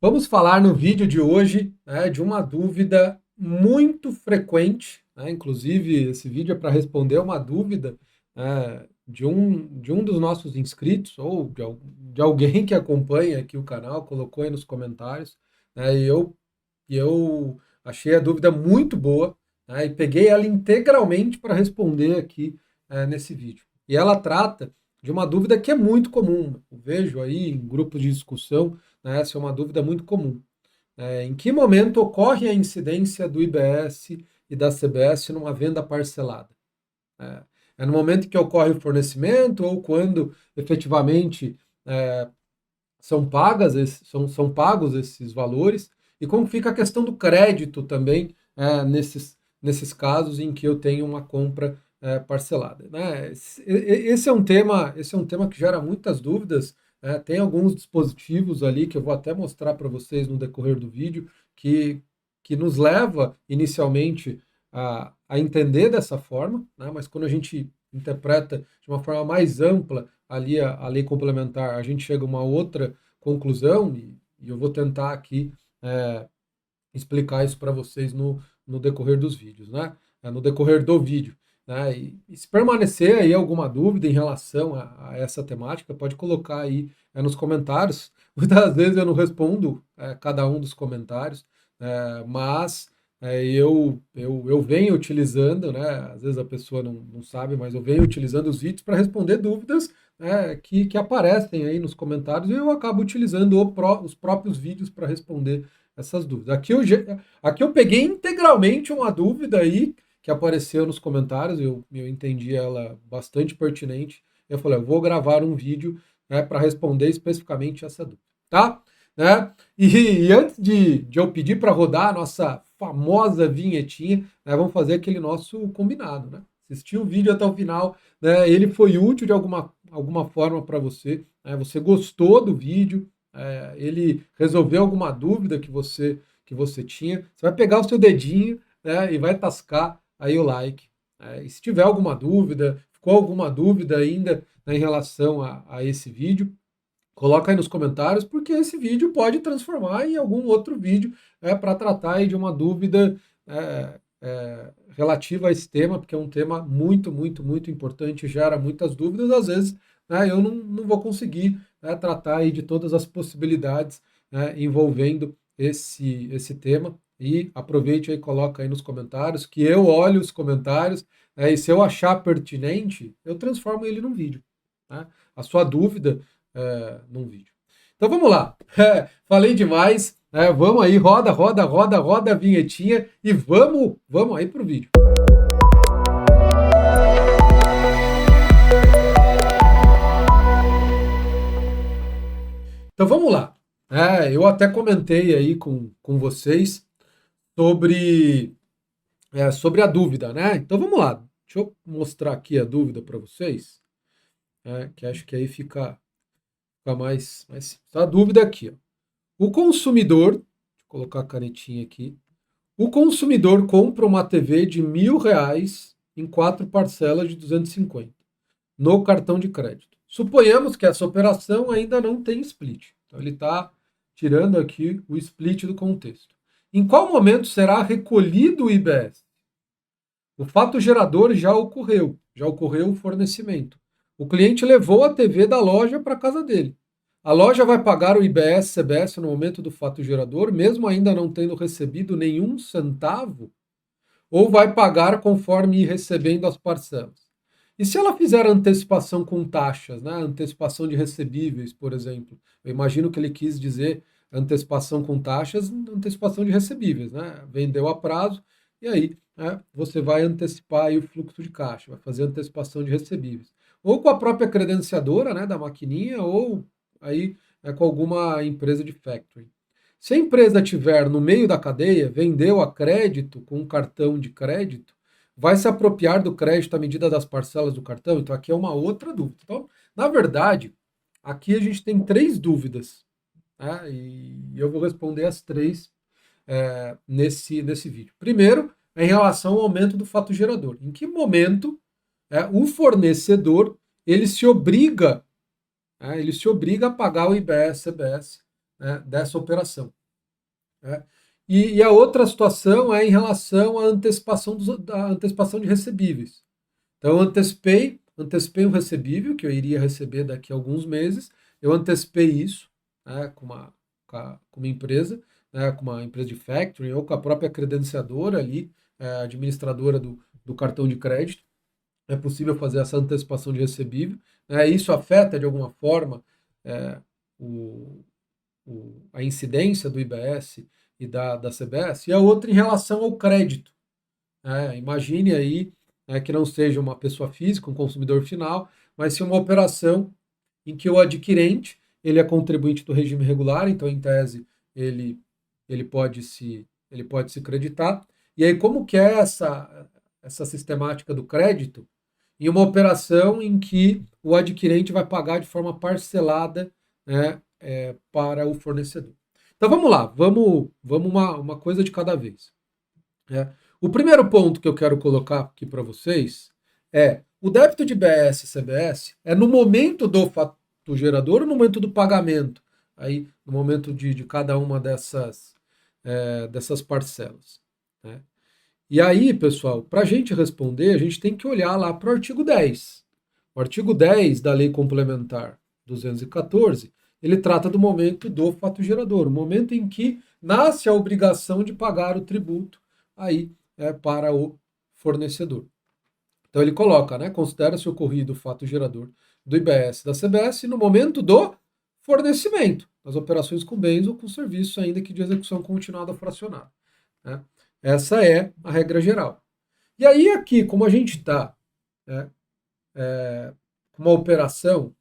Vamos falar no vídeo de hoje, né, de uma dúvida muito frequente, né, inclusive esse vídeo é para responder uma dúvida de um dos nossos inscritos ou de alguém que acompanha aqui o canal, colocou aí nos comentários, né, e eu achei a dúvida muito boa, né, e peguei ela integralmente para responder aqui nesse vídeo. E ela trata de uma dúvida que é muito comum, eu vejo aí em grupos de discussão, né, essa é uma dúvida muito comum. Em que momento ocorre a incidência do IBS e da CBS numa venda parcelada? É, é no momento que ocorre o fornecimento ou quando efetivamente é, são pagos esses valores? E como fica a questão do crédito também nesses casos em que eu tenho uma compra parcelada, né? Esse é um tema que gera muitas dúvidas. Tem alguns dispositivos ali que eu vou até mostrar para vocês no decorrer do vídeo que, que nos leva inicialmente a entender dessa forma, né? Mas quando a gente interpreta de uma forma mais ampla ali a lei complementar, a gente chega a uma outra conclusão e eu vou tentar aqui é, explicar isso para vocês no decorrer dos vídeos, né? No decorrer do vídeo. Né? E se permanecer aí alguma dúvida em relação a essa temática, pode colocar aí nos comentários. Muitas vezes eu não respondo cada um dos comentários, mas eu venho utilizando, né? Às vezes a pessoa não sabe, mas eu venho utilizando os vídeos para responder dúvidas que aparecem aí nos comentários e eu acabo utilizando os próprios vídeos para responder essas dúvidas. Aqui eu peguei integralmente uma dúvida aí que apareceu nos comentários, eu entendi ela bastante pertinente. Eu falei, eu vou gravar um vídeo para responder especificamente essa dúvida, tá? Né? E antes de eu pedir para rodar a nossa famosa vinhetinha, né, vamos fazer aquele nosso combinado, né? Assistir o vídeo até o final, né? Ele foi útil de alguma forma para você, né? Você gostou do vídeo, ele resolveu alguma dúvida que você tinha. Você vai pegar o seu dedinho, né, e vai tascar aí o like. E se tiver alguma dúvida, ficou alguma dúvida ainda, né, em relação a esse vídeo, coloca aí nos comentários, porque esse vídeo pode transformar em algum outro vídeo para tratar aí de uma dúvida relativa a esse tema, porque é um tema muito, muito, muito importante, gera muitas dúvidas, às vezes eu não vou conseguir tratar aí de todas as possibilidades envolvendo esse tema. E aproveite aí, coloca aí nos comentários, que eu olho os comentários, e se eu achar pertinente, eu transformo ele num vídeo. Tá? A sua dúvida num vídeo. Então vamos lá. Falei demais. Vamos aí, roda, roda, roda, roda a vinhetinha e vamos aí pro vídeo. Então vamos lá. Eu até comentei aí com vocês sobre a dúvida, né? Então vamos lá. Deixa eu mostrar aqui a dúvida para vocês, que acho que aí fica mais simples. A dúvida aqui, ó. O consumidor, deixa eu colocar a canetinha aqui. O consumidor compra uma TV de R$ 1.000 em 4 parcelas de 250 no cartão de crédito. Suponhamos que essa operação ainda não tem split. Então ele está tirando aqui o split do contexto. Em qual momento será recolhido o IBS? O fato gerador já ocorreu o fornecimento. O cliente levou a TV da loja para casa dele. A loja vai pagar o IBS, CBS no momento do fato gerador, mesmo ainda não tendo recebido nenhum centavo, ou vai pagar conforme ir recebendo as parcelas? E se ela fizer antecipação com taxas, né? Antecipação de recebíveis, por exemplo? Eu imagino que ele quis dizer antecipação com taxas, antecipação de recebíveis, né? Vendeu a prazo e aí você vai antecipar aí o fluxo de caixa, vai fazer antecipação de recebíveis. Ou com a própria credenciadora, né, da maquininha, ou aí com alguma empresa de factoring. Se a empresa tiver no meio da cadeia, vendeu a crédito com um cartão de crédito, vai se apropriar do crédito à medida das parcelas do cartão? Então aqui é uma outra dúvida. Então, na verdade, aqui a gente tem três dúvidas, né? E eu vou responder as três nesse vídeo. Primeiro, em relação ao aumento do fato gerador. Em que momento o fornecedor ele se obriga a pagar o IBS, CBS né, dessa operação. Né? E a outra situação é em relação à antecipação, da antecipação de recebíveis. Então, eu antecipei um recebível que eu iria receber daqui a alguns meses, eu antecipei isso, né, com uma empresa, né, com uma empresa de factoring ou com a própria credenciadora ali, administradora do cartão de crédito. É possível fazer essa antecipação de recebível. Né, isso afeta, de alguma forma, é, o, a incidência do IBS e da CBS, e a outra em relação ao crédito. Imagine aí, que não seja uma pessoa física, um consumidor final, mas sim uma operação em que o adquirente ele é contribuinte do regime regular, então em tese ele, ele pode se creditar. E aí como que é essa sistemática do crédito? Em uma operação em que o adquirente vai pagar de forma parcelada, né, para o fornecedor. Então vamos lá, vamos uma coisa de cada vez. Né? O primeiro ponto que eu quero colocar aqui para vocês é o débito de BS e CBS é no momento do fato gerador ou no momento do pagamento, aí no momento de cada uma dessas parcelas. Né? E aí, pessoal, para a gente responder, a gente tem que olhar lá para o artigo 10. O artigo 10 da Lei Complementar 214, ele trata do momento do fato gerador, o momento em que nasce a obrigação de pagar o tributo aí para o fornecedor. Então ele coloca, né, considera-se ocorrido o fato gerador do IBS e da CBS no momento do fornecimento, das operações com bens ou com serviços, ainda que de execução continuada ou fracionada. Né? Essa é a regra geral. E aí aqui, como a gente está né, com uma operação,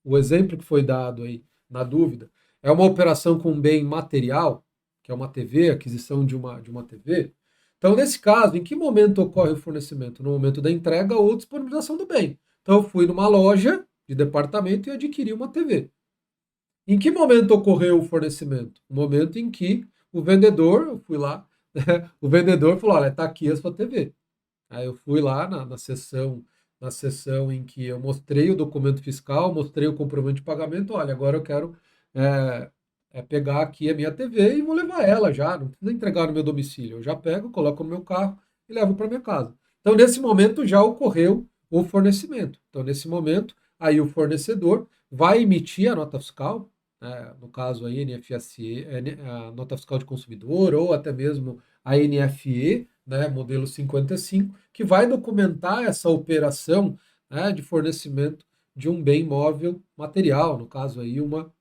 o exemplo que foi dado aí na dúvida, é uma operação com bem material, que é uma TV, aquisição de uma TV. Então, nesse caso, em que momento ocorre o fornecimento? No momento da entrega ou disponibilização do bem. Então, eu fui numa loja de departamento e adquiri uma TV. Em que momento ocorreu o fornecimento? No momento em que o vendedor, eu fui lá, né, o vendedor falou, olha, está aqui a sua TV. Aí eu fui lá na sessão em que eu mostrei o documento fiscal, mostrei o comprovante de pagamento, olha, agora eu quero é, pegar aqui a minha TV e vou levar ela já, não precisa entregar no meu domicílio, eu já pego, coloco no meu carro e levo para minha casa. Então, nesse momento já ocorreu o fornecimento. Então, nesse momento, aí o fornecedor vai emitir a nota fiscal, no caso aí NFSE, a nota fiscal de consumidor ou até mesmo a NFE, né, modelo 55, que vai documentar essa operação, né, de fornecimento de um bem móvel material, no caso aí uma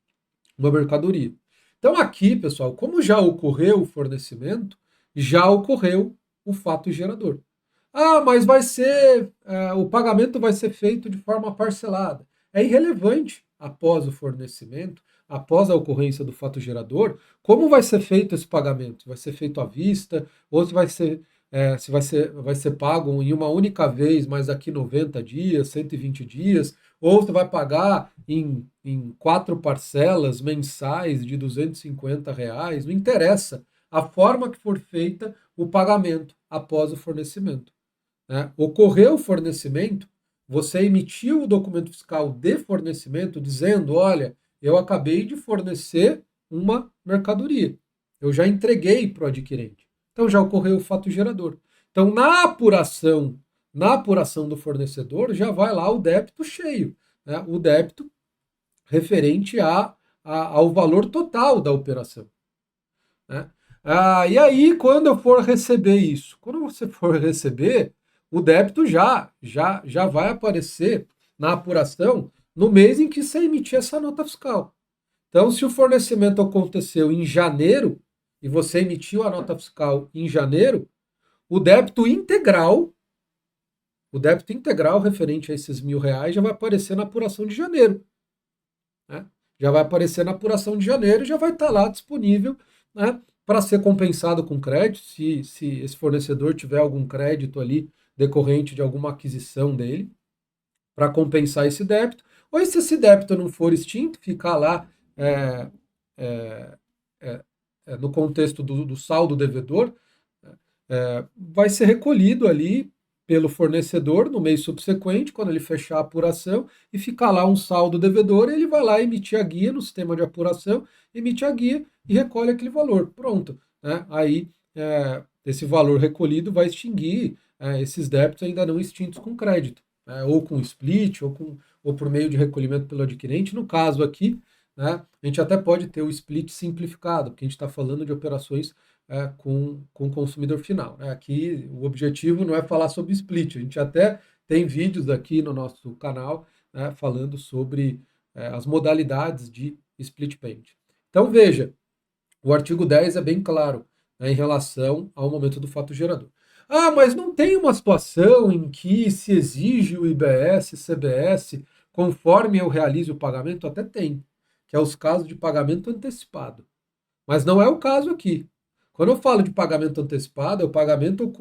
mercadoria. Então aqui, pessoal, como já ocorreu o fornecimento, já ocorreu o fato gerador. Ah, mas o pagamento vai ser feito de forma parcelada. É irrelevante após o fornecimento, após a ocorrência do fato gerador, como vai ser feito esse pagamento? Vai ser feito à vista, ou se vai ser pago em uma única vez, mas daqui 90 dias, 120 dias, ou você vai pagar em 4 parcelas mensais de R$ 250, não interessa. A forma que for feita o pagamento após o fornecimento. Né? Ocorreu o fornecimento, você emitiu o documento fiscal de fornecimento dizendo, olha, eu acabei de fornecer uma mercadoria. Eu já entreguei para o adquirente. Então já ocorreu o fato gerador. Então na apuração do fornecedor já vai lá o débito cheio, né? O débito referente ao valor total da operação. Né? E aí, quando eu for receber isso, quando você for receber, o débito já vai aparecer na apuração no mês em que você emitir essa nota fiscal. Então, se o fornecimento aconteceu em janeiro e você emitiu a nota fiscal em janeiro, o débito integral, o débito integral referente a esses R$ 1.000 já vai aparecer na apuração de janeiro. Né? Já vai aparecer na apuração de janeiro e já vai estar lá disponível, né, para ser compensado com crédito, se esse fornecedor tiver algum crédito ali decorrente de alguma aquisição dele, para compensar esse débito, ou se esse débito não for extinto, ficar lá é, é, no contexto do saldo devedor, vai ser recolhido ali pelo fornecedor no mês subsequente, quando ele fechar a apuração, e ficar lá um saldo devedor, ele vai lá emitir a guia no sistema de apuração, emite a guia e recolhe aquele valor. Pronto. Né? Aí esse valor recolhido vai extinguir esses débitos ainda não extintos com crédito, ou com split, ou por meio de recolhimento pelo adquirente. No caso aqui, né, a gente até pode ter o split simplificado, porque a gente está falando de operações com o consumidor final. Né? Aqui o objetivo não é falar sobre split, a gente até tem vídeos aqui no nosso canal, né, falando sobre as modalidades de split payment. Então veja, o artigo 10 é bem claro, né, em relação ao momento do fato gerador. Ah, mas não tem uma situação em que se exige o IBS, CBS, conforme eu realize o pagamento? Até tem, que é os casos de pagamento antecipado. Mas não é o caso aqui. Quando eu falo de pagamento antecipado, é o pagamento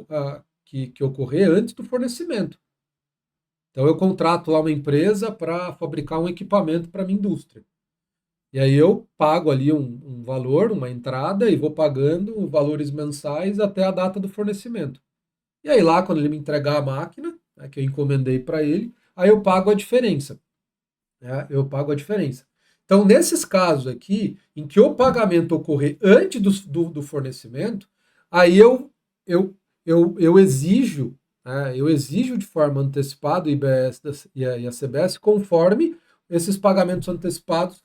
que ocorrer antes do fornecimento. Então eu contrato lá uma empresa para fabricar um equipamento para minha indústria. E aí eu pago ali um valor, uma entrada, e vou pagando valores mensais até a data do fornecimento. E aí lá, quando ele me entregar a máquina, né, que eu encomendei para ele, aí eu pago a diferença. Né? Eu pago a diferença. Então, nesses casos aqui, em que o pagamento ocorrer antes do fornecimento, aí eu exijo, né, eu exijo de forma antecipada o IBS e a CBS conforme esses pagamentos antecipados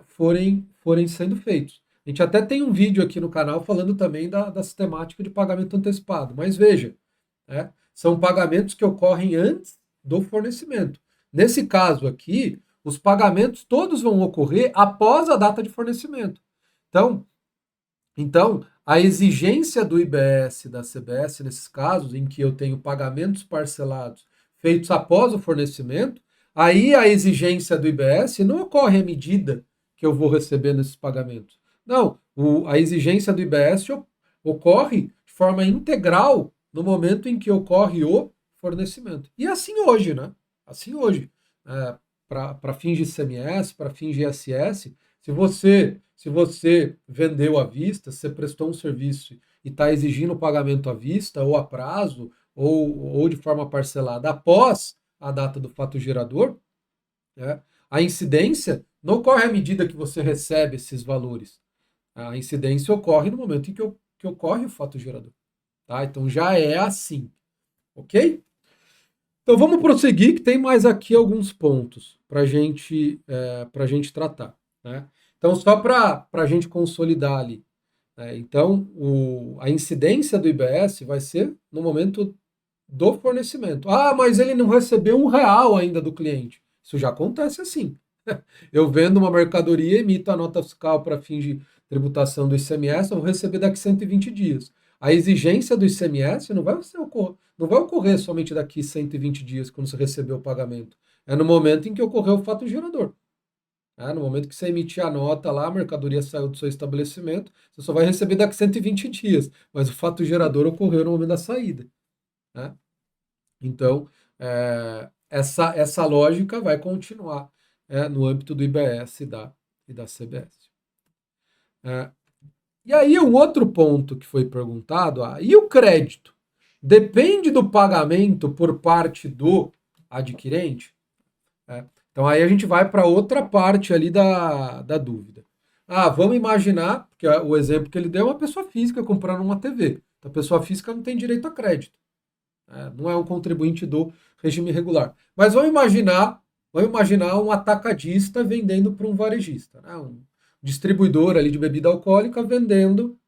forem sendo feitos. A gente até tem um vídeo aqui no canal falando também da sistemática de pagamento antecipado, mas veja, né, são pagamentos que ocorrem antes do fornecimento. Nesse caso aqui, os pagamentos todos vão ocorrer após a data de fornecimento. Então, a exigência do IBS e da CBS, nesses casos em que eu tenho pagamentos parcelados feitos após o fornecimento, aí a exigência do IBS não ocorre à medida que eu vou receber nesses pagamentos. Não, a exigência do IBS ocorre de forma integral no momento em que ocorre o fornecimento. E assim hoje, né? Assim hoje. Para fins de ICMS, para fins de ISS, se você vendeu à vista, se você prestou um serviço e está exigindo o pagamento à vista, ou a prazo, ou de forma parcelada após a data do fato gerador, né, a incidência não ocorre à medida que você recebe esses valores. A incidência ocorre no momento em que ocorre o fato gerador. Tá? Então já é assim. Ok? Então vamos prosseguir, que tem mais aqui alguns pontos para a gente tratar. Né? Então, só para a gente consolidar ali. Né? Então, a incidência do IBS vai ser no momento do fornecimento. Ah, mas ele não recebeu R$ 1 ainda do cliente. Isso já acontece assim. Eu vendo uma mercadoria, emito a nota fiscal para fins de tributação do ICMS, eu vou receber daqui 120 dias. A exigência do ICMS não vai ocorrer somente daqui 120 dias, quando você receber o pagamento. É no momento em que ocorreu o fato gerador. No momento que você emitir a nota lá, a mercadoria saiu do seu estabelecimento, você só vai receber daqui 120 dias, mas o fato gerador ocorreu no momento da saída. Né? Então, essa lógica vai continuar no âmbito do IBS e da CBS. E aí, um outro ponto que foi perguntado, e o crédito? Depende do pagamento por parte do adquirente? Então, aí a gente vai para outra parte ali da dúvida. Vamos imaginar, porque o exemplo que ele deu é uma pessoa física comprando uma TV. Então, a pessoa física não tem direito a crédito. Não é um contribuinte do regime regular. Mas vamos imaginar um atacadista vendendo para um varejista, né? Um distribuidor ali de bebida alcoólica vendendo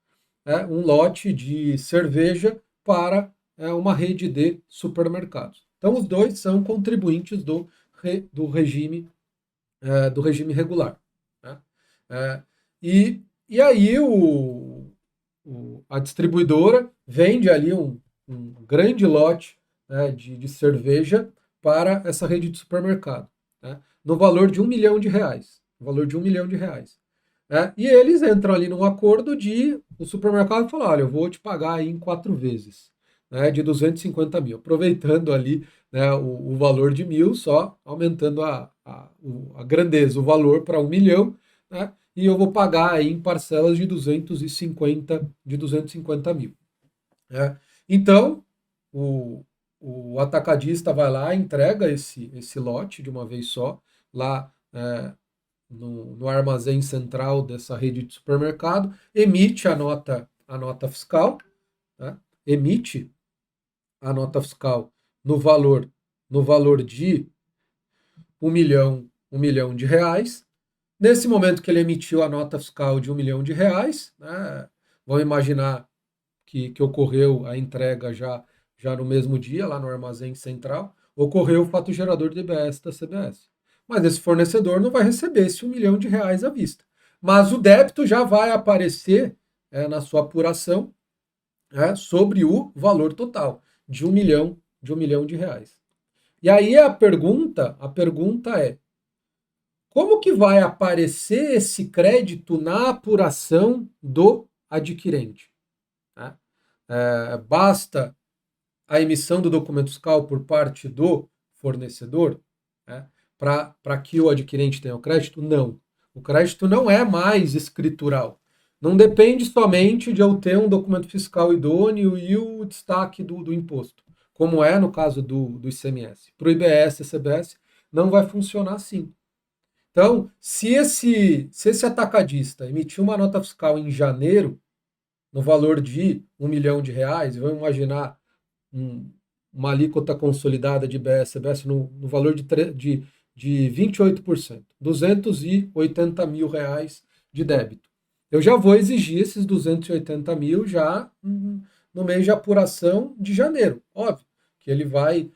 um lote de cerveja para uma rede de supermercados. Então, os dois são contribuintes do regime regular. Né? E aí a distribuidora vende ali um grande lote, né, de cerveja para essa rede de supermercado, né, no valor de R$ 1 milhão. E eles entram ali num acordo de o supermercado falar, olha, eu vou te pagar aí em 4 vezes, né, de 250 mil, aproveitando ali, né, o valor de 1.000, só aumentando a grandeza, o valor para 1 milhão, né, e eu vou pagar aí em parcelas de 250 mil. Né? Então, o atacadista vai lá, entrega esse lote de uma vez só, lá no armazém central dessa rede de supermercado, emite a nota fiscal, né? Emite a nota fiscal no valor, no valor de um milhão de reais. Nesse momento que ele emitiu a nota fiscal de 1 milhão de reais, né, vamos imaginar que ocorreu a entrega já no mesmo dia, lá no armazém central, ocorreu o fato gerador de IBS da CBS. Mas esse fornecedor não vai receber esse 1 milhão de reais à vista. Mas o débito já vai aparecer na sua apuração sobre o valor total de 1 milhão de reais. E aí a pergunta é, como que vai aparecer esse crédito na apuração do adquirente? Né? Basta a emissão do documento fiscal por parte do fornecedor, né, para que o adquirente tenha o crédito? Não. O crédito não é mais escritural. Não depende somente de eu ter um documento fiscal idôneo e o destaque do imposto, como é no caso do ICMS. Para o IBS e CBS, não vai funcionar assim. Então, se esse atacadista emitiu uma nota fiscal em janeiro, no valor de 1 milhão de reais, vamos imaginar uma alíquota consolidada de IBS, CBS no valor de 28%, 280 mil reais de débito. Eu já vou exigir esses 280 mil já no mês de apuração de janeiro. Óbvio que ele vai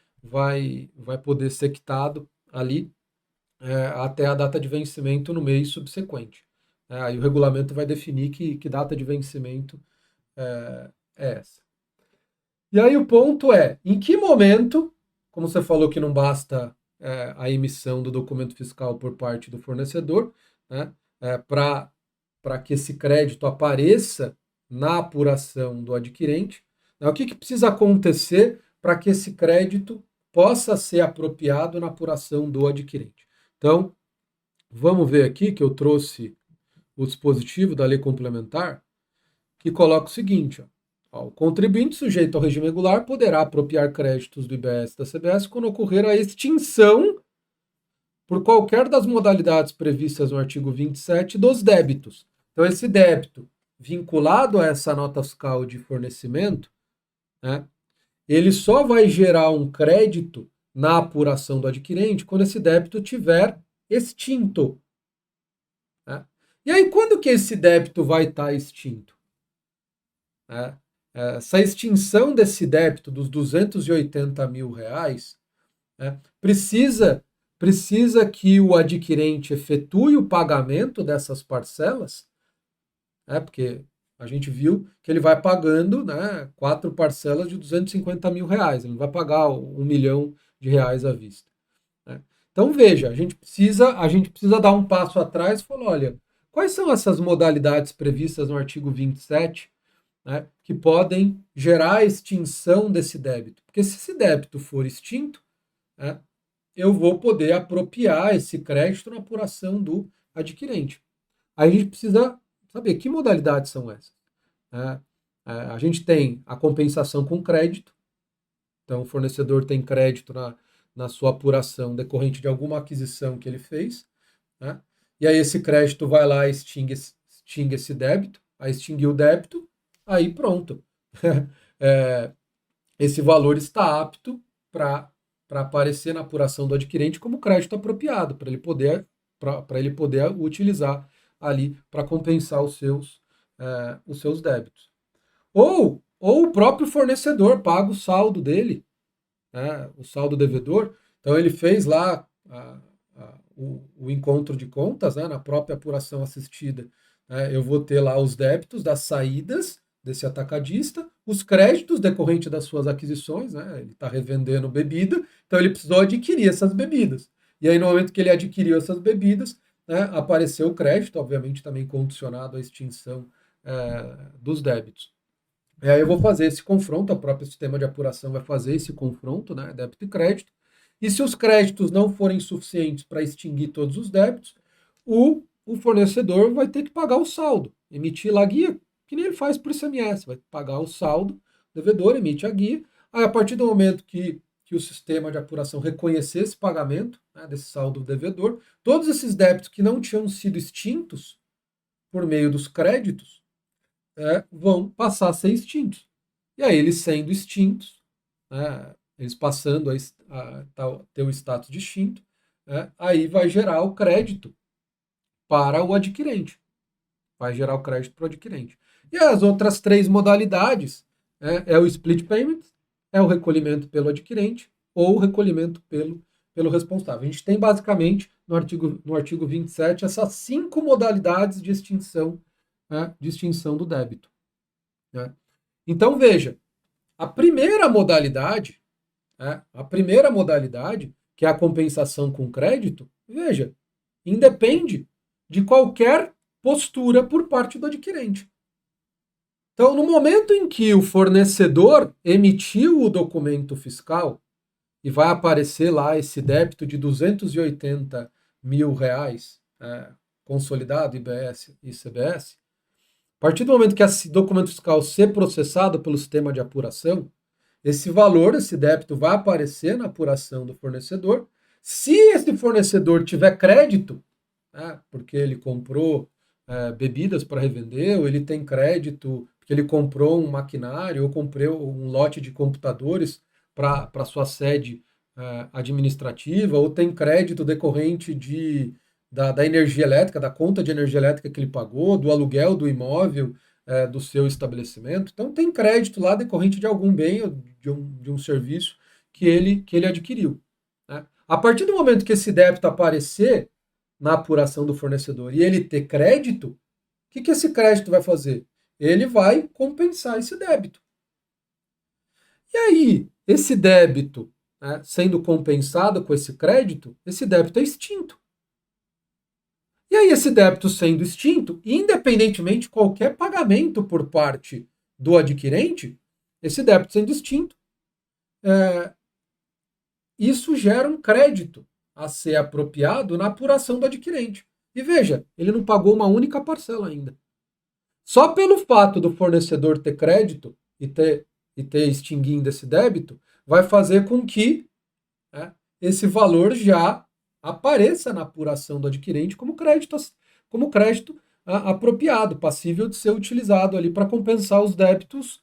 poder ser quitado ali até a data de vencimento no mês subsequente. Aí o regulamento vai definir que data de vencimento é essa. E aí o ponto é, em que momento, como você falou que não basta a emissão do documento fiscal por parte do fornecedor, né, para que esse crédito apareça na apuração do adquirente, né, o que precisa acontecer para que esse crédito possa ser apropriado na apuração do adquirente? Então, vamos ver aqui que eu trouxe o dispositivo da lei complementar, que coloca o seguinte, ó, o contribuinte sujeito ao regime regular poderá apropriar créditos do IBS e da CBS quando ocorrer a extinção por qualquer das modalidades previstas no artigo 27 dos débitos. Então, esse débito vinculado a essa nota fiscal de fornecimento, né, ele só vai gerar um crédito na apuração do adquirente quando esse débito tiver extinto. Né? E aí, quando que esse débito vai estar extinto? Essa extinção desse débito dos 280 mil reais precisa que o adquirente efetue o pagamento dessas parcelas, porque a gente viu que ele vai pagando 4 parcelas de 250 mil reais, ele não vai pagar 1 milhão de reais à vista. Então veja, a gente precisa dar um passo atrás e falar, olha, quais são essas modalidades previstas no artigo 27 que podem gerar a extinção desse débito? Porque se esse débito for extinto, eu vou poder apropriar esse crédito na apuração do adquirente. Aí a gente precisa saber que modalidades são essas. A gente tem a compensação com crédito, então o fornecedor tem crédito na sua apuração decorrente de alguma aquisição que ele fez, e aí esse crédito vai lá e extingue esse débito, aí extinguiu o débito, aí pronto. Esse valor está apto para aparecer na apuração do adquirente como crédito apropriado, para ele poder utilizar ali para compensar os seus débitos. Ou o próprio fornecedor paga o saldo dele, o saldo devedor. Então ele fez lá o encontro de contas, na própria apuração assistida. Eu vou ter lá os débitos das saídas desse atacadista, os créditos decorrentes das suas aquisições, ele está revendendo bebida, então ele precisou adquirir essas bebidas. E aí, no momento que ele adquiriu essas bebidas, apareceu o crédito, obviamente também condicionado à extinção dos débitos. E aí eu vou fazer esse confronto, o próprio sistema de apuração vai fazer esse confronto, débito e crédito, e se os créditos não forem suficientes para extinguir todos os débitos, o fornecedor vai ter que pagar o saldo, emitir lá a guia, que nem ele faz por ICMS, vai pagar o saldo, o devedor emite a guia, Aí, a partir do momento que o sistema de apuração reconhecer esse pagamento, né, desse saldo devedor, todos esses débitos que não tinham sido extintos por meio dos créditos, vão passar a ser extintos. E aí, eles sendo extintos, né, eles passando a ter o status de extinto, né, aí vai gerar o crédito para o adquirente. Vai gerar o crédito para o adquirente. E as outras três modalidades é o split payment, é o recolhimento pelo adquirente ou o recolhimento pelo responsável. A gente tem basicamente no artigo 27 essas 5 modalidades de extinção, né, de extinção do débito. Né? Então veja, a primeira modalidade, que é a compensação com crédito, veja, independe de qualquer postura por parte do adquirente. Então, no momento em que o fornecedor emitiu o documento fiscal e vai aparecer lá esse débito de 280 mil reais, consolidado, IBS e ICBS, a partir do momento que esse documento fiscal ser processado pelo sistema de apuração, esse valor, esse débito vai aparecer na apuração do fornecedor. Se esse fornecedor tiver crédito, porque ele comprou bebidas para revender, ou ele tem crédito porque ele comprou um maquinário ou comprou um lote de computadores para sua sede administrativa, ou tem crédito decorrente da energia elétrica, da conta de energia elétrica que ele pagou, do aluguel do imóvel do seu estabelecimento. Então tem crédito lá decorrente de algum bem ou de um serviço que ele adquiriu. Né? A partir do momento que esse débito aparecer na apuração do fornecedor e ele ter crédito, o que esse crédito vai fazer? Ele vai compensar esse débito. E aí, esse débito, sendo compensado com esse crédito, esse débito é extinto. E aí, esse débito sendo extinto, independentemente de qualquer pagamento por parte do adquirente, esse débito sendo extinto, isso gera um crédito a ser apropriado na apuração do adquirente. E veja, ele não pagou uma única parcela ainda. Só pelo fato do fornecedor ter crédito e ter extinguindo esse débito, vai fazer com que esse valor já apareça na apuração do adquirente como crédito apropriado, passível de ser utilizado ali para compensar os débitos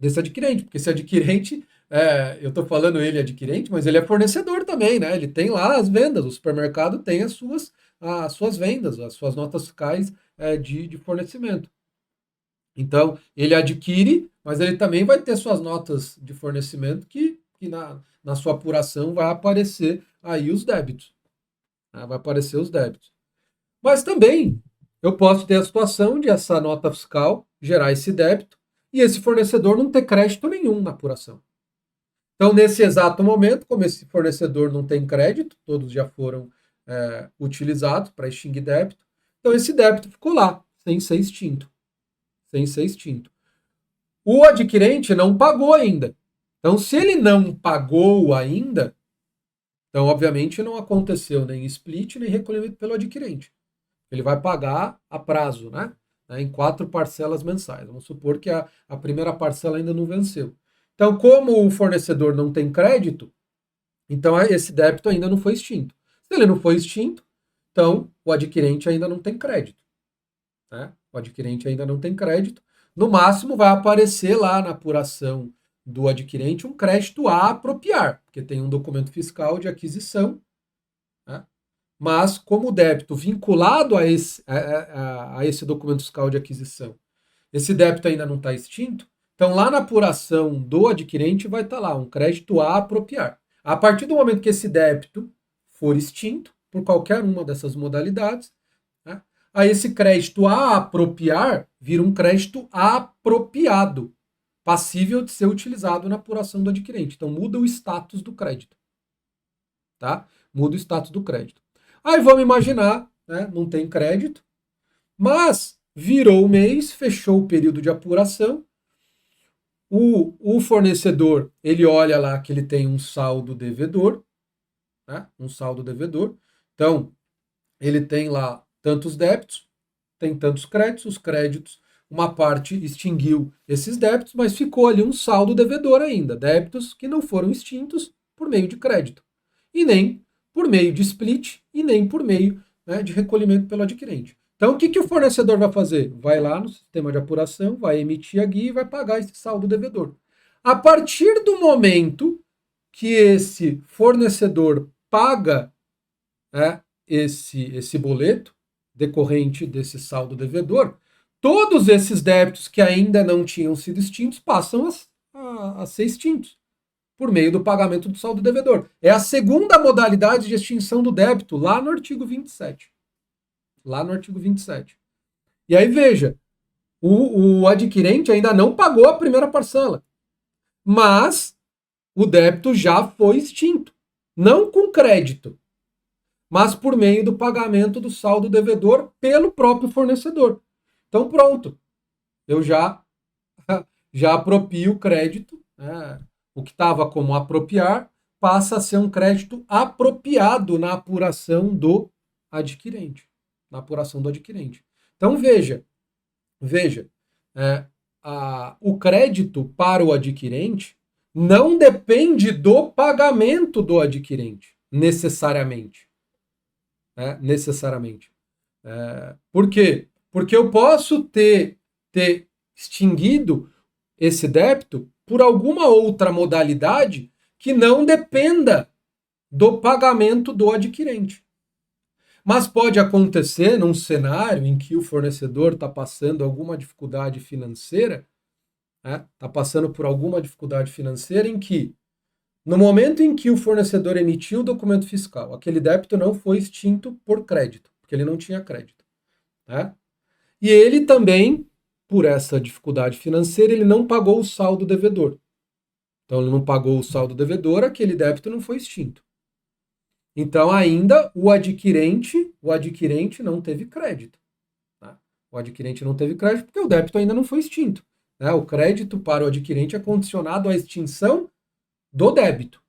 desse adquirente. Porque esse adquirente, eu estou falando ele adquirente, mas ele é fornecedor também, né? Ele tem lá as vendas, o supermercado tem as suas vendas, as suas notas fiscais de fornecimento. Então, ele adquire, mas ele também vai ter suas notas de fornecimento que na sua apuração vai aparecer aí os débitos. Vai aparecer os débitos. Mas também eu posso ter a situação de essa nota fiscal gerar esse débito e esse fornecedor não ter crédito nenhum na apuração. Então, nesse exato momento, como esse fornecedor não tem crédito, todos já foram utilizados para extinguir débito, então esse débito ficou lá, sem ser extinto. O adquirente não pagou ainda. Então, se ele não pagou ainda, então, obviamente, não aconteceu nem split, nem recolhimento pelo adquirente. Ele vai pagar a prazo, né? Em 4 parcelas mensais. Vamos supor que a primeira parcela ainda não venceu. Então, como o fornecedor não tem crédito, então esse débito ainda não foi extinto. Se ele não foi extinto, então o adquirente ainda não tem crédito. Né? O adquirente ainda não tem crédito. No máximo, vai aparecer lá na apuração do adquirente um crédito a apropriar, porque tem um documento fiscal de aquisição, né? Mas como o débito vinculado a esse documento fiscal de aquisição, esse débito ainda não está extinto, então lá na apuração do adquirente vai estar lá um crédito a apropriar. A partir do momento que esse débito for extinto, por qualquer uma dessas modalidades, aí esse crédito a apropriar vira um crédito apropriado, passível de ser utilizado na apuração do adquirente. Então muda o status do crédito. Tá? Muda o status do crédito. Aí vamos imaginar, não tem crédito, mas virou o mês, fechou o período de apuração, o fornecedor, ele olha lá que ele tem um saldo devedor, um saldo devedor, então ele tem lá tantos débitos, tem tantos créditos, os créditos, uma parte extinguiu esses débitos, mas ficou ali um saldo devedor ainda, débitos que não foram extintos por meio de crédito, e nem por meio de split, e nem por meio, né, de recolhimento pelo adquirente. Então, o que, que o fornecedor vai fazer? Vai lá no sistema de apuração, vai emitir a guia e vai pagar esse saldo devedor. A partir do momento que esse fornecedor paga, né, esse boleto decorrente desse saldo devedor, todos esses débitos que ainda não tinham sido extintos passam a ser extintos por meio do pagamento do saldo devedor. É a segunda modalidade de extinção do débito, lá no artigo 27. Lá no artigo 27. E aí, veja, o adquirente ainda não pagou a primeira parcela, mas o débito já foi extinto. Não com crédito, mas por meio do pagamento do saldo devedor pelo próprio fornecedor. Então, pronto. Eu já apropio o crédito, né? O que estava como apropriar passa a ser um crédito apropriado na apuração do adquirente. Na apuração do adquirente. Então, veja, o crédito para o adquirente não depende do pagamento do adquirente, necessariamente. Necessariamente. Por quê? Porque eu posso ter extinguido esse débito por alguma outra modalidade que não dependa do pagamento do adquirente. Mas pode acontecer num cenário em que o fornecedor está passando alguma dificuldade financeira, está passando por alguma dificuldade financeira em que, no momento em que o fornecedor emitiu o documento fiscal, aquele débito não foi extinto por crédito, porque ele não tinha crédito. E ele também, por essa dificuldade financeira, ele não pagou o saldo devedor. Então, ele não pagou o saldo devedor, aquele débito não foi extinto. Então, ainda o adquirente não teve crédito. O adquirente não teve crédito porque o débito ainda não foi extinto. O crédito para o adquirente é condicionado à extinção do débito.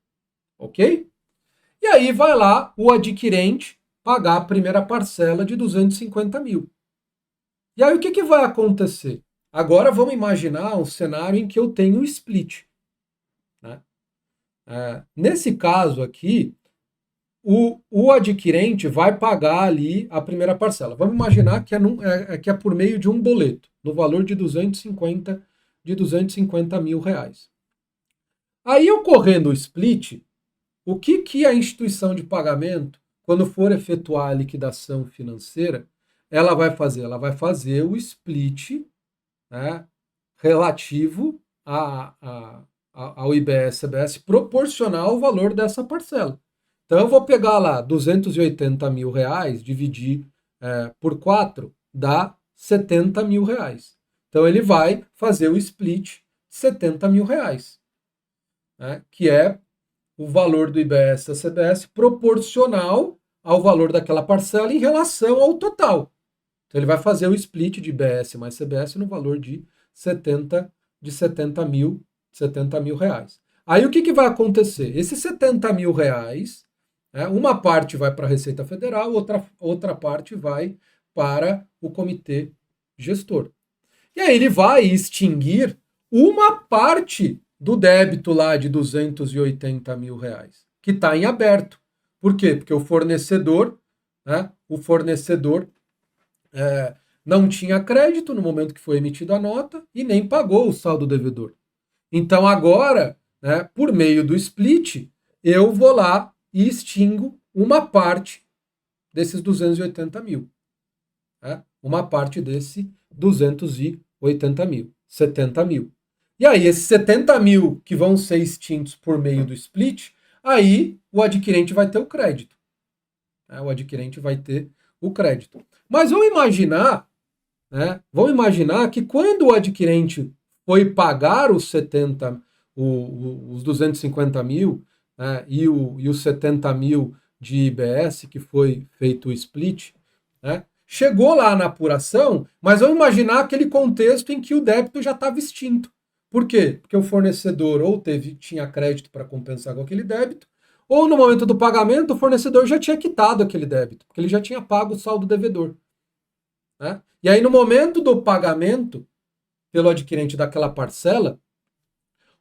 Ok? E aí vai lá o adquirente pagar a primeira parcela de 250 mil. E aí o que vai acontecer? Agora vamos imaginar um cenário em que eu tenho um split. Nesse caso aqui, o adquirente vai pagar ali a primeira parcela. Vamos imaginar que é por meio de um boleto, no valor de 250 mil reais. Aí, ocorrendo o split, o que a instituição de pagamento, quando for efetuar a liquidação financeira, ela vai fazer? Ela vai fazer o split, né, relativo ao IBS-CBS proporcional ao valor dessa parcela. Então, eu vou pegar lá 280 mil reais, dividir por 4, dá 70 mil reais. Então, ele vai fazer o split de 70 mil reais, que é o valor do IBS-CBS proporcional ao valor daquela parcela em relação ao total. Então, ele vai fazer o split de IBS mais CBS no valor de 70 mil reais. Aí, o que vai acontecer? Esses 70 mil reais, uma parte vai para a Receita Federal, outra parte vai para o comitê gestor. E aí ele vai extinguir uma parte do débito lá de 280 mil reais, que está em aberto. Por quê? Porque o fornecedor não tinha crédito no momento que foi emitida a nota e nem pagou o saldo devedor. Então agora, por meio do split, eu vou lá e extingo uma parte desses 280 mil. Uma parte desse 280 mil, 70 mil. E aí, esses 70 mil que vão ser extintos por meio do split, aí o adquirente vai ter o crédito. O adquirente vai ter o crédito. Mas vamos imaginar que quando o adquirente foi pagar os 250 mil, e os 70 mil de IBS, que foi feito o split, chegou lá na apuração, mas vamos imaginar aquele contexto em que o débito já estava extinto. Por quê? Porque o fornecedor ou tinha crédito para compensar com aquele débito, ou no momento do pagamento o fornecedor já tinha quitado aquele débito, porque ele já tinha pago o saldo devedor. E aí no momento do pagamento, pelo adquirente daquela parcela,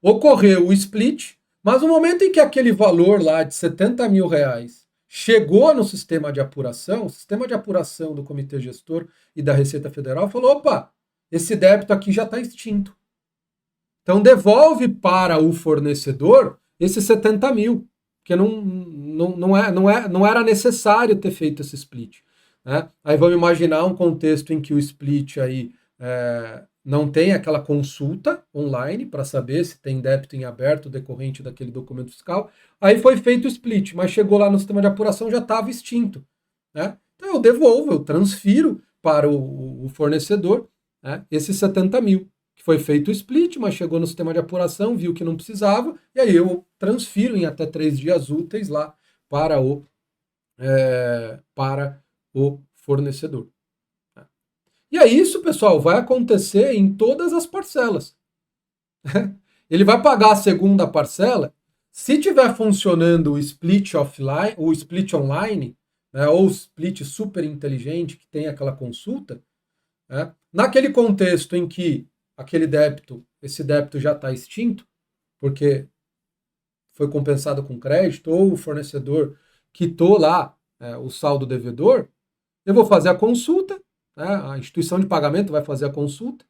ocorreu o split, mas no momento em que aquele valor lá de 70 mil reais chegou no sistema de apuração, o sistema de apuração do Comitê Gestor e da Receita Federal falou, opa, esse débito aqui já está extinto. Então devolve para o fornecedor esses 70 mil, porque não era necessário ter feito esse split. Né? Aí vamos imaginar um contexto em que o split aí não tem aquela consulta online para saber se tem débito em aberto decorrente daquele documento fiscal. Aí foi feito o split, mas chegou lá no sistema de apuração já estava extinto. Né? Então eu devolvo, eu transfiro para o fornecedor, né, esses 70 mil. Que foi feito o split, mas chegou no sistema de apuração, viu que não precisava, e aí eu transfiro em até 3 dias úteis lá para o fornecedor. E aí isso, pessoal, vai acontecer em todas as parcelas. Ele vai pagar a segunda parcela, se tiver funcionando o split offline, o split online, né, ou o split super inteligente, que tem aquela consulta, né, naquele contexto em que esse débito já está extinto, porque foi compensado com crédito, ou o fornecedor quitou lá o saldo devedor, eu vou fazer a consulta, né, a instituição de pagamento vai fazer a consulta,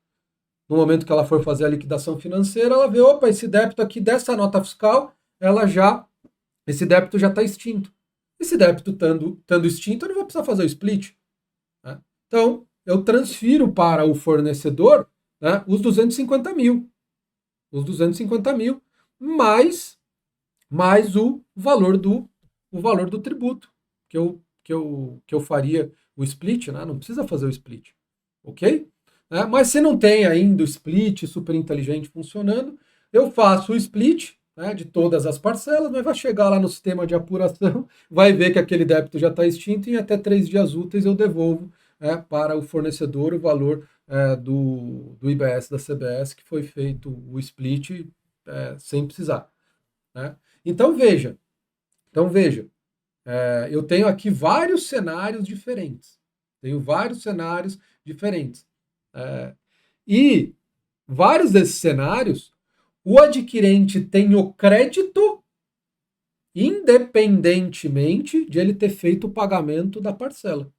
no momento que ela for fazer a liquidação financeira, ela vê, opa, esse débito aqui dessa nota fiscal, esse débito já está extinto. Esse débito estando extinto, eu não vou precisar fazer o split. Né? Então, eu transfiro para o fornecedor, né, os 250 mil. Os 250 mil, mais o valor do tributo, que eu faria o split, né? Não precisa fazer o split. Ok? Mas se não tem ainda o split super inteligente funcionando, eu faço o split, né, de todas as parcelas, mas vai chegar lá no sistema de apuração, vai ver que aquele débito já está extinto e em até 3 dias úteis eu devolvo para o fornecedor o valor do IBS da CBS, que foi feito o split sem precisar. Né? Então veja, eu tenho aqui vários cenários diferentes. E vários desses cenários, o adquirente tem o crédito independentemente de ele ter feito o pagamento da parcela.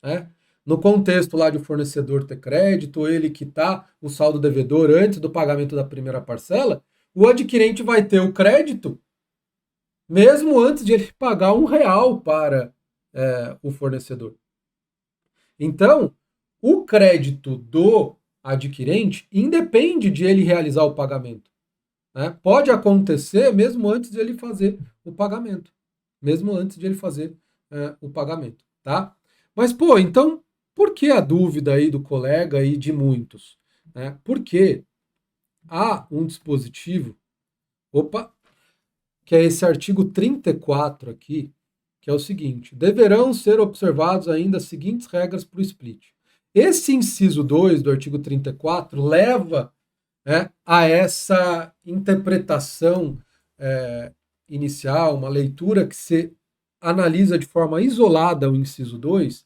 Né? No contexto lá de o fornecedor ter crédito, ele quitar o saldo devedor antes do pagamento da primeira parcela, o adquirente vai ter o crédito mesmo antes de ele pagar R$ 1 para o fornecedor. Então, o crédito do adquirente independe de ele realizar o pagamento. Né? Pode acontecer mesmo antes de ele fazer o pagamento. Tá? Mas, então, por que a dúvida aí do colega e de muitos? Né? Porque há um dispositivo, que é esse artigo 34 aqui, que é o seguinte: deverão ser observados ainda as seguintes regras para o split. Esse inciso 2 do artigo 34 leva a essa interpretação inicial, uma leitura que se analisa de forma isolada o inciso 2,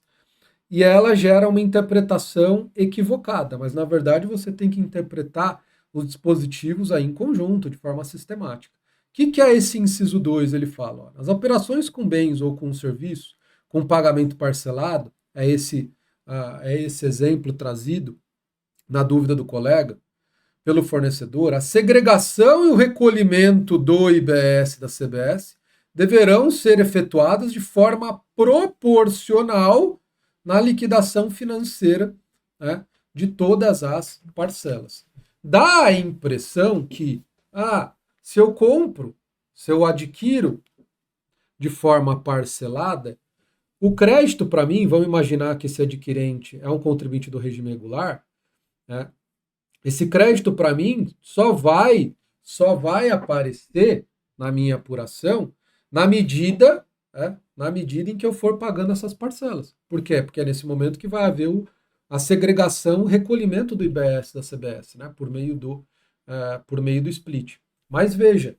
e ela gera uma interpretação equivocada, mas na verdade você tem que interpretar os dispositivos aí em conjunto, de forma sistemática. O que é esse inciso 2? Ele fala, ó, as operações com bens ou com serviços com pagamento parcelado, é esse exemplo trazido na dúvida do colega, pelo fornecedor, a segregação e o recolhimento do IBS da CBS deverão ser efetuadas de forma proporcional na liquidação financeira, né, de todas as parcelas. Dá a impressão que, se eu adquiro de forma parcelada, o crédito para mim, vamos imaginar que esse adquirente é um contribuinte do regime regular, né, esse crédito para mim só vai aparecer na minha apuração na medida em que eu for pagando essas parcelas. Por quê? Porque é nesse momento que vai haver a segregação, o recolhimento do IBS da CBS, né, por meio do split. Mas veja,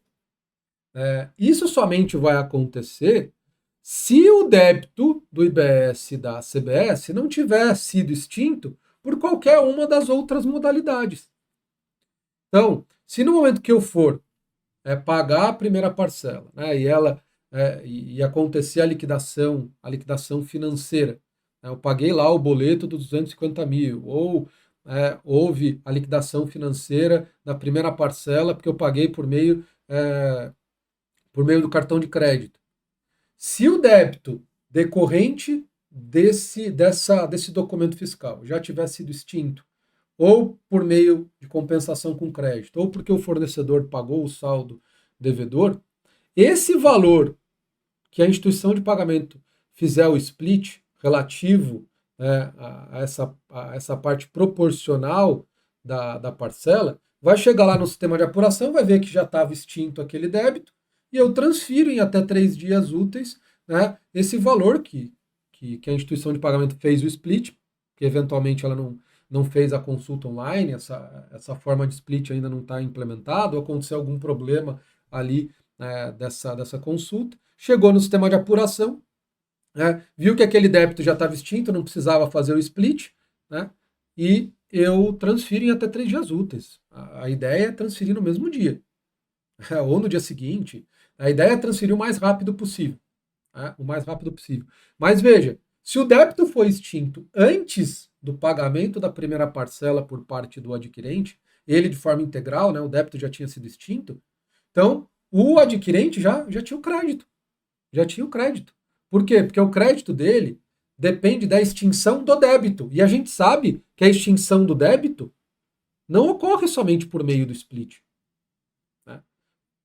isso somente vai acontecer se o débito do IBS da CBS não tiver sido extinto por qualquer uma das outras modalidades. Então, se no momento que eu for pagar a primeira parcela, né, e acontecer a liquidação financeira, né, eu paguei lá o boleto dos 250 mil, ou houve a liquidação financeira da primeira parcela porque eu paguei por meio do cartão de crédito. Se o débito decorrente desse documento fiscal já tiver sido extinto, ou por meio de compensação com crédito, ou porque o fornecedor pagou o saldo devedor, esse valor que a instituição de pagamento fizer o split relativo, né, a essa parte proporcional da parcela, vai chegar lá no sistema de apuração, vai ver que já estava extinto aquele débito, e eu transfiro em até 3 dias úteis, né, esse valor que a instituição de pagamento fez o split, que eventualmente ela não fez a consulta online, essa forma de split ainda não está implementada, ou aconteceu algum problema ali dessa consulta, chegou no sistema de apuração, né, viu que aquele débito já estava extinto, não precisava fazer o split, né, e eu transfiro em até 3 dias úteis. A ideia é transferir no mesmo dia, ou no dia seguinte. A ideia é transferir o mais rápido possível. Né, o mais rápido possível. Mas veja, se o débito foi extinto antes do pagamento da primeira parcela por parte do adquirente, ele de forma integral, né, o débito já tinha sido extinto, então o adquirente já tinha o crédito. Já tinha o crédito. Por quê? Porque o crédito dele depende da extinção do débito. E a gente sabe que a extinção do débito não ocorre somente por meio do split. Né?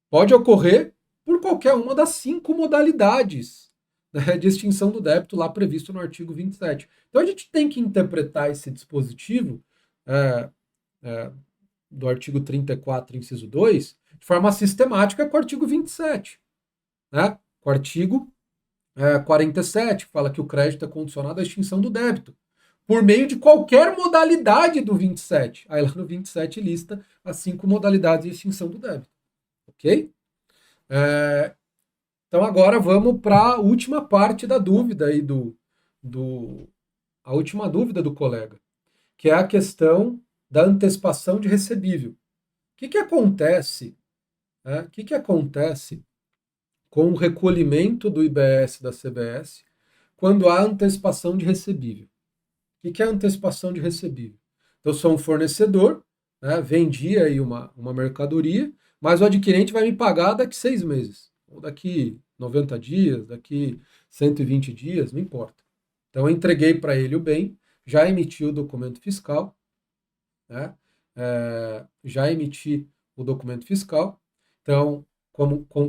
Pode ocorrer por qualquer uma das 5 modalidades, né, de extinção do débito lá previsto no artigo 27. Então a gente tem que interpretar esse dispositivo é, é, do artigo 34, inciso 2, de forma sistemática com o artigo 27. Né? Com o artigo 47, que fala que o crédito é condicionado à extinção do débito, por meio de qualquer modalidade do 27. Aí lá no 27 lista as 5 modalidades de extinção do débito. Ok? Então agora vamos para a última parte da dúvida aí a última dúvida do colega, que é a questão da antecipação de recebível. O que acontece? O que acontece com o recolhimento do IBS da CBS quando há antecipação de recebível? O que é antecipação de recebível? Eu sou um fornecedor, né, vendi aí uma mercadoria, mas o adquirente vai me pagar daqui 6 meses, ou daqui 90 dias, daqui 120 dias, não importa. Então eu entreguei para ele o bem, já emiti o documento fiscal, né, já emiti o documento fiscal, então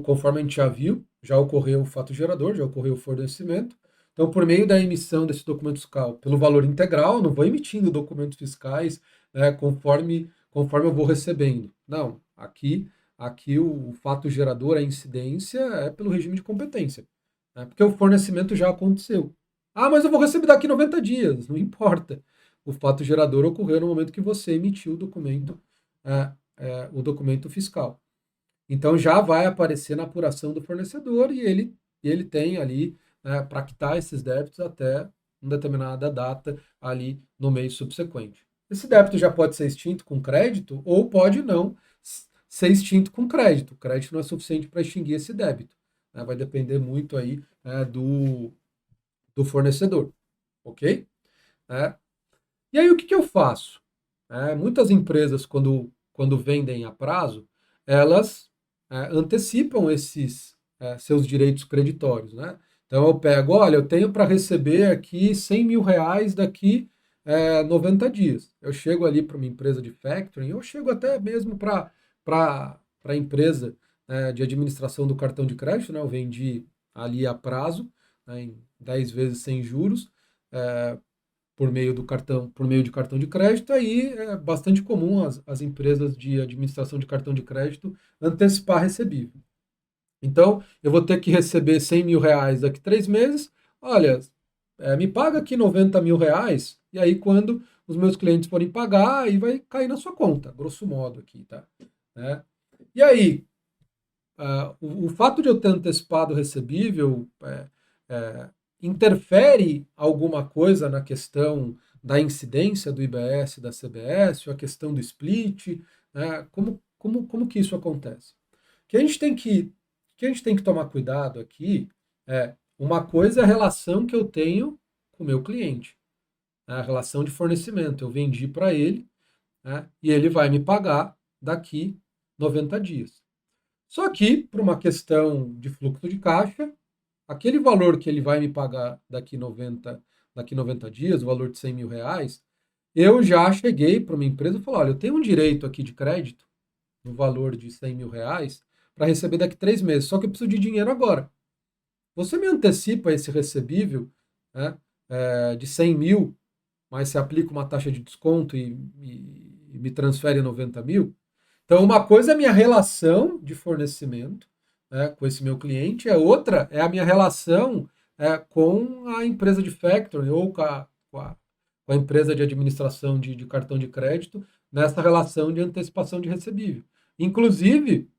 conforme a gente já viu, já ocorreu o fato gerador, já ocorreu o fornecimento. Então, por meio da emissão desse documento fiscal pelo valor integral, não vou emitindo documentos fiscais, né, conforme eu vou recebendo. Não, aqui o fato gerador, a incidência, é pelo regime de competência, né, porque o fornecimento já aconteceu. Ah, mas eu vou receber daqui 90 dias, não importa. O fato gerador ocorreu no momento que você emitiu o documento fiscal. Então já vai aparecer na apuração do fornecedor e ele tem ali, né, para quitar esses débitos até uma determinada data ali no mês subsequente. Esse débito já pode ser extinto com crédito ou pode não ser extinto com crédito. O crédito não é suficiente para extinguir esse débito. Né? Vai depender muito aí do fornecedor, ok? E aí o que eu faço? Muitas empresas, quando vendem a prazo, elas antecipam esses seus direitos creditórios, né? Então eu pego, olha, eu tenho para receber aqui 100 mil reais daqui 90 dias. Eu chego ali para uma empresa de factoring, eu chego até mesmo para a empresa de administração do cartão de crédito, né? Eu vendi ali a prazo, né, em 10 vezes sem juros, por meio de cartão de crédito, aí é bastante comum as empresas de administração de cartão de crédito antecipar recebível. Então, eu vou ter que receber 100 mil reais daqui 3 meses, olha, me paga aqui 90 mil reais, e aí quando os meus clientes forem pagar, aí vai cair na sua conta, grosso modo aqui, tá? E aí, o fato de eu ter antecipado o recebível interfere alguma coisa na questão da incidência do IBS da CBS, a questão do split, né? Como que isso acontece? O que a gente tem que a gente tem que tomar cuidado aqui é uma coisa é a relação que eu tenho com o meu cliente, né? A relação de fornecimento. Eu vendi para ele, né? E ele vai me pagar daqui 90 dias. Só que, por uma questão de fluxo de caixa, aquele valor que ele vai me pagar daqui 90 dias, o valor de 100 mil reais, eu já cheguei para uma empresa e falei, olha, eu tenho um direito aqui de crédito no valor de 100 mil reais para receber daqui 3 meses, só que eu preciso de dinheiro agora. Você me antecipa esse recebível, né, de 100 mil, mas você aplica uma taxa de desconto e me transfere 90 mil? Então, uma coisa é a minha relação de fornecimento, né, com esse meu cliente, a outra é a minha relação com a empresa de factoring ou com a empresa de administração de cartão de crédito nessa relação de antecipação de recebível. Inclusive,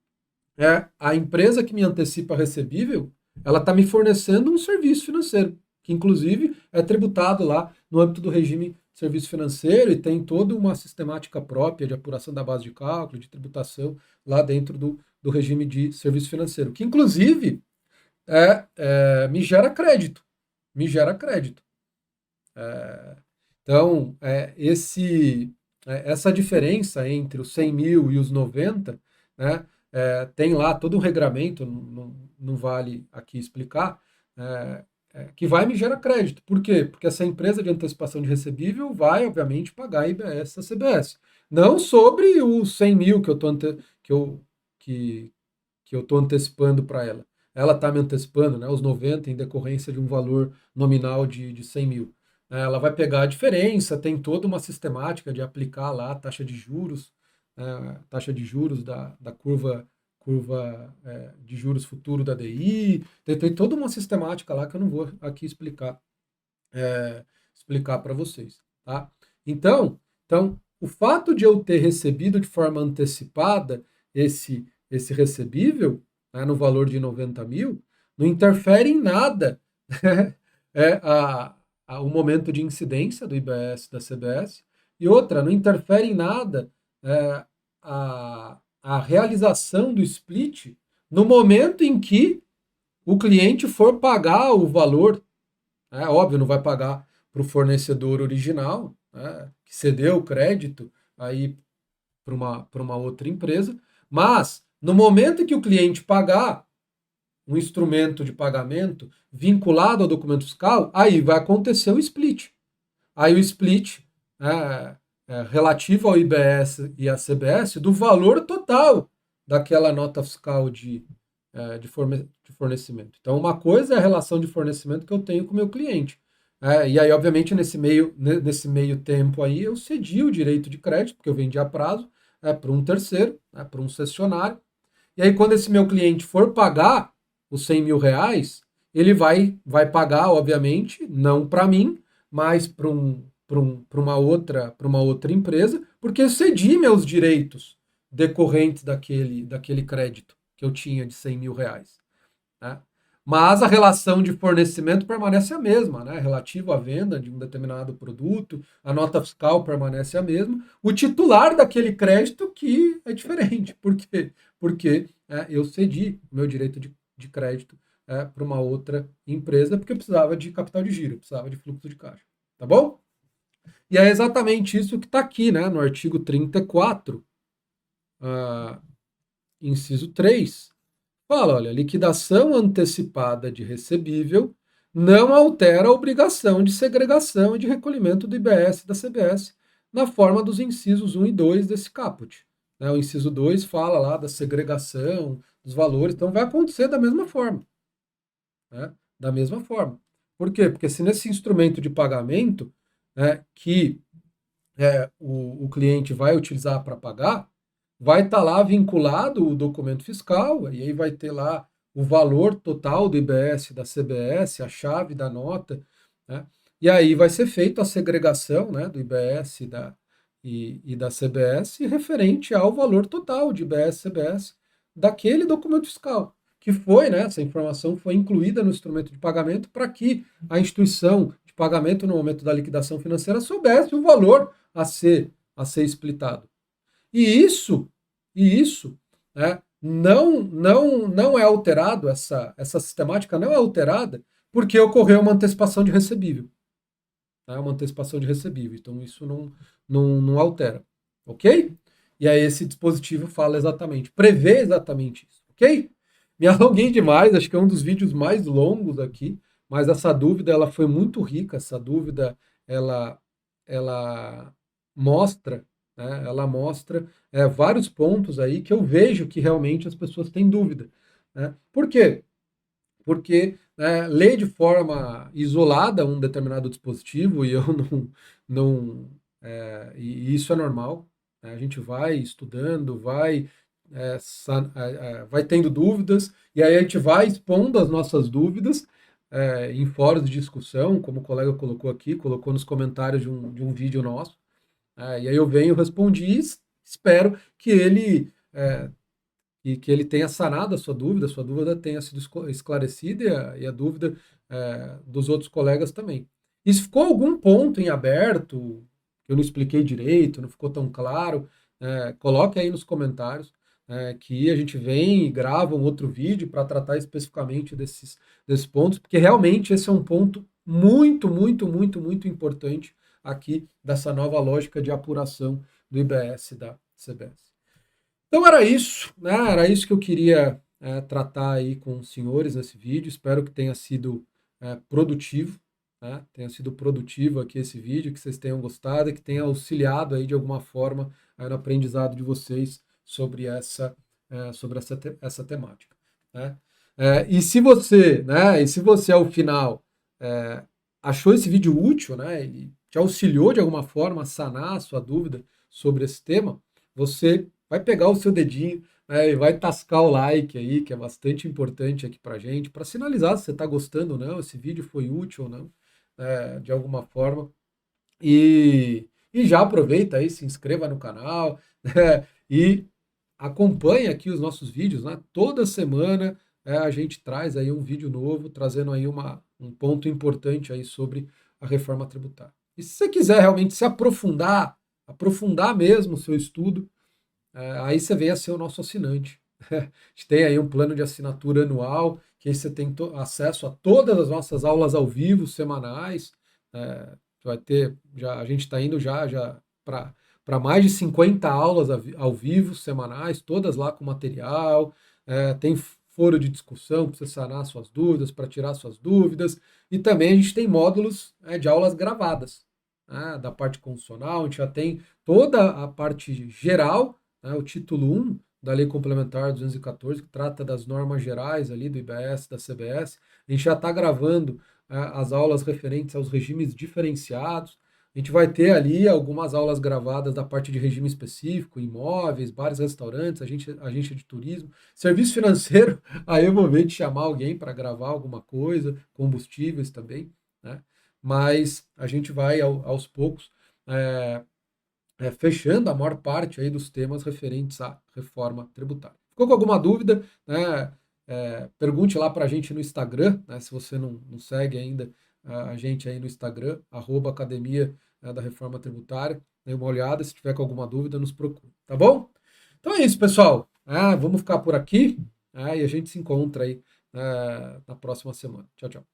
a empresa que me antecipa recebível, ela está me fornecendo um serviço financeiro, que inclusive é tributado lá no âmbito do regime de serviço financeiro e tem toda uma sistemática própria de apuração da base de cálculo, de tributação lá dentro do regime de serviço financeiro, que inclusive me gera crédito, me gera crédito. Então, essa diferença entre os 100 mil e os 90, né, tem lá todo um regramento, não vale aqui explicar, que vai me gerar crédito. Por quê? Porque essa empresa de antecipação de recebível vai, obviamente, pagar IBS a CBS. Não sobre os 100 mil que eu estou antecipando para ela. Ela está me antecipando, né, os 90 em decorrência de um valor nominal de 100 mil. Ela vai pegar a diferença, tem toda uma sistemática de aplicar lá a taxa de juros da curva de juros futuro da DI, tem toda uma sistemática lá que eu não vou aqui explicar para vocês, tá? Então, o fato de eu ter recebido de forma antecipada esse recebível, né, no valor de 90 mil, não interfere em nada o momento de incidência do IBS da CBS, e outra, não interfere em nada a realização do split no momento em que o cliente for pagar o valor. Óbvio, não vai pagar para o fornecedor original, né, que cedeu o crédito aí para uma outra empresa, mas no momento em que o cliente pagar um instrumento de pagamento vinculado ao documento fiscal, aí vai acontecer o split. Aí o split relativo ao IBS e à CBS do valor total daquela nota fiscal de fornecimento. Então, uma coisa é a relação de fornecimento que eu tenho com o meu cliente. E aí, obviamente, nesse meio tempo aí, eu cedi o direito de crédito, porque eu vendi a prazo, para um terceiro, para um cessionário. E aí, quando esse meu cliente for pagar os 100 mil reais, ele vai pagar, obviamente, não para mim, mas para uma outra empresa, porque eu cedi meus direitos decorrentes daquele crédito que eu tinha de 100 mil reais. Né? Mas a relação de fornecimento permanece a mesma, né? Relativo à venda de um determinado produto, a nota fiscal permanece a mesma. O titular daquele crédito que é diferente. Por quê? Porque eu cedi o meu direito de crédito para uma outra empresa porque eu precisava de capital de giro, precisava de fluxo de caixa. Tá bom? E é exatamente isso que está aqui, né? No artigo 34, inciso 3, fala, olha, liquidação antecipada de recebível não altera a obrigação de segregação e de recolhimento do IBS e da CBS na forma dos incisos 1 e 2 desse caput. O inciso 2 fala lá da segregação dos valores, então vai acontecer da mesma forma. Né? Da mesma forma. Por quê? Porque se nesse instrumento de pagamento que o cliente vai utilizar para pagar, vai estar lá vinculado o documento fiscal, e aí vai ter lá o valor total do IBS, da CBS, a chave da nota, né? E aí vai ser feita a segregação, né, do IBS e da CBS referente ao valor total de IBS e CBS daquele documento fiscal, que foi, né, essa informação foi incluída no instrumento de pagamento para que a instituição de pagamento no momento da liquidação financeira soubesse o valor a ser splitado. E isso, né, não é alterado, essa sistemática não é alterada porque ocorreu uma antecipação de recebível. Tá? Uma antecipação de recebível. Então isso não altera. Ok? E aí esse dispositivo fala exatamente, prevê exatamente isso. Ok? Me alonguei demais, acho que é um dos vídeos mais longos aqui, mas essa dúvida ela foi muito rica, essa dúvida ela, ela mostra, né, ela mostra vários pontos aí que eu vejo que realmente as pessoas têm dúvida. Né? Por quê? Porque ler de forma isolada um determinado dispositivo, e eu e isso é normal, né? A gente vai estudando, vai tendo dúvidas, e aí a gente vai expondo as nossas dúvidas em fóruns de discussão, como o colega colocou aqui, colocou nos comentários de um vídeo nosso, e aí eu venho, respondi, e espero que ele que ele tenha sanado a sua dúvida tenha sido esclarecida e a dúvida dos outros colegas também. E se ficou algum ponto em aberto, que eu não expliquei direito, não ficou tão claro, coloque aí nos comentários, que a gente vem e grava um outro vídeo para tratar especificamente desses pontos, porque realmente esse é um ponto muito importante aqui dessa nova lógica de apuração do IBS da CBS. Então era isso, né? Era isso que eu queria tratar aí com os senhores nesse vídeo. Espero que tenha sido produtivo, né? Tenha sido produtivo aqui esse vídeo, que vocês tenham gostado e que tenha auxiliado aí de alguma forma no aprendizado de vocês sobre essa temática, né? E se você, né? E se você ao final achou esse vídeo útil, né? E te auxiliou de alguma forma a sanar a sua dúvida sobre esse tema, você vai pegar o seu dedinho, e vai tascar o like aí, que é bastante importante aqui pra gente, para sinalizar se você está gostando ou não, esse vídeo foi útil ou não, de alguma forma. E já aproveita aí, se inscreva no canal, né, e acompanhe aqui os nossos vídeos, né? Toda semana a gente traz aí um vídeo novo, trazendo aí um ponto importante aí sobre a reforma tributária. E se você quiser realmente se aprofundar mesmo o seu estudo, aí você vem a ser o nosso assinante. A gente tem aí um plano de assinatura anual, que aí você tem acesso a todas as nossas aulas ao vivo, semanais. Vai ter, a gente está indo já para mais de 50 aulas ao vivo, semanais, todas lá com material. Tem foro de discussão para você sanar suas dúvidas, para tirar suas dúvidas. E também a gente tem módulos de aulas gravadas, né, da parte constitucional. A gente já tem toda a parte geral, né, o título 1 da Lei Complementar 214, que trata das normas gerais ali do IBS, da CBS. A gente já está gravando as aulas referentes aos regimes diferenciados. A gente vai ter ali algumas aulas gravadas da parte de regime específico, imóveis, bares, restaurantes, agente de turismo, serviço financeiro. Aí eu vou ver de chamar alguém para gravar alguma coisa, combustíveis também, né? Mas a gente vai aos poucos fechando a maior parte aí dos temas referentes à reforma tributária. Ficou com alguma dúvida, né? Pergunte lá para a gente no Instagram, né? Se você não segue ainda a gente aí no Instagram, @academia da reforma tributária, dê uma olhada, se tiver com alguma dúvida, nos procure, tá bom? Então é isso, pessoal. Vamos ficar por aqui, e a gente se encontra aí na próxima semana. Tchau, tchau.